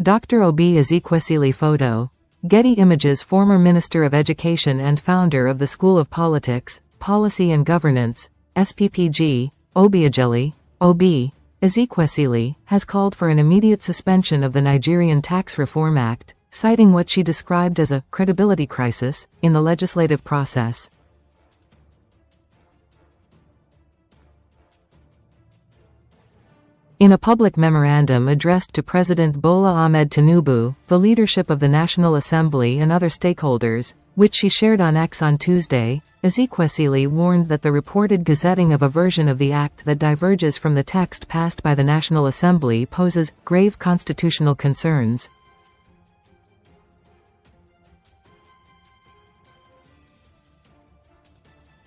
Dr. Oby Ezekwesili PHOTO. Getty Images. Former Minister of Education and founder of the School of Politics, Policy and Governance, SPPG, Obiageli, Oby Ezekwesili, has called for an immediate suspension of the Nigerian Tax Reform Act, citing what she described as a credibility crisis in the legislative process. In a public memorandum addressed to President Bola Ahmed Tinubu, the leadership of the National Assembly and other stakeholders, which she shared on X on Tuesday, Ezekwesili warned that the reported gazetting of a version of the act that diverges from the text passed by the National Assembly poses grave constitutional concerns.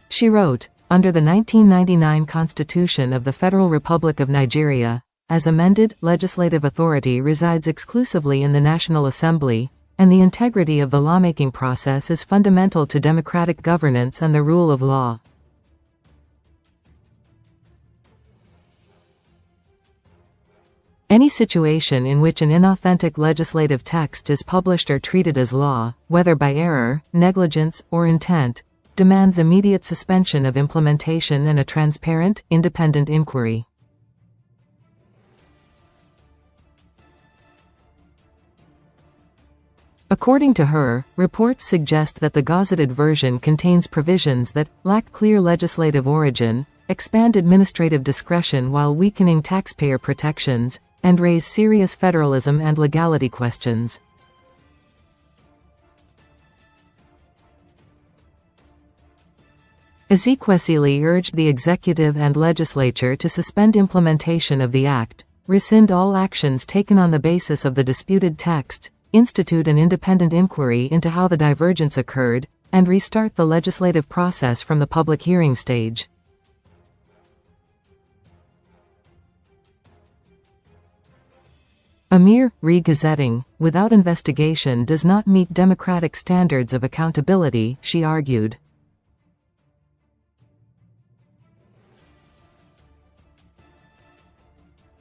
She wrote, "Under the 1999 Constitution of the Federal Republic of Nigeria, as amended, legislative authority resides exclusively in the National Assembly, and the integrity of the lawmaking process is fundamental to democratic governance and the rule of law. Any situation in which an inauthentic legislative text is published or treated as law, whether by error, negligence, or intent, demands immediate suspension of implementation and a transparent, independent inquiry." According to her, reports suggest that the gazetted version contains provisions that lack clear legislative origin, expand administrative discretion while weakening taxpayer protections, and raise serious federalism and legality questions. Ezekwesili urged the executive and legislature to suspend implementation of the act, rescind all actions taken on the basis of the disputed text, institute an independent inquiry into how the divergence occurred, and restart the legislative process from the public hearing stage. A mere re-gazetting, without investigation, does not meet democratic standards of accountability, she argued.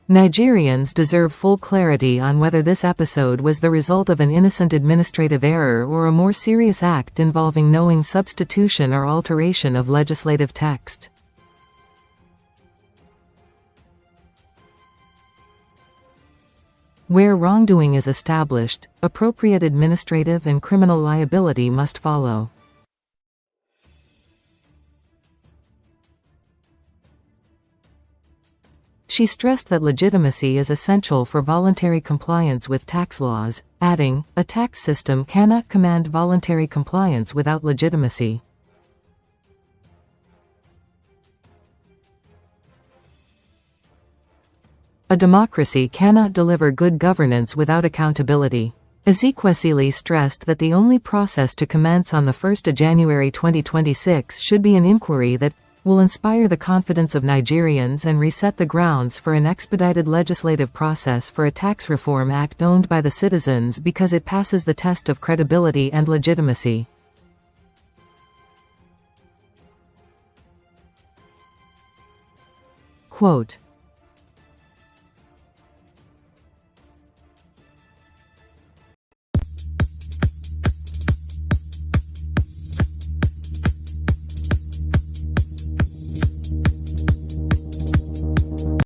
Nigerians deserve full clarity on whether this episode was the result of an innocent administrative error or a more serious act involving knowing substitution or alteration of legislative text. Where wrongdoing is established, appropriate administrative and criminal liability must follow. She stressed that legitimacy is essential for voluntary compliance with tax laws, adding, "A tax system cannot command voluntary compliance without legitimacy." A democracy cannot deliver good governance without accountability. Ezekwesili stressed that the only process to commence on the 1st of January 2026 should be an inquiry that will inspire the confidence of Nigerians and reset the grounds for an expedited legislative process for a tax reform act owned by the citizens because it passes the test of credibility and legitimacy. Quote,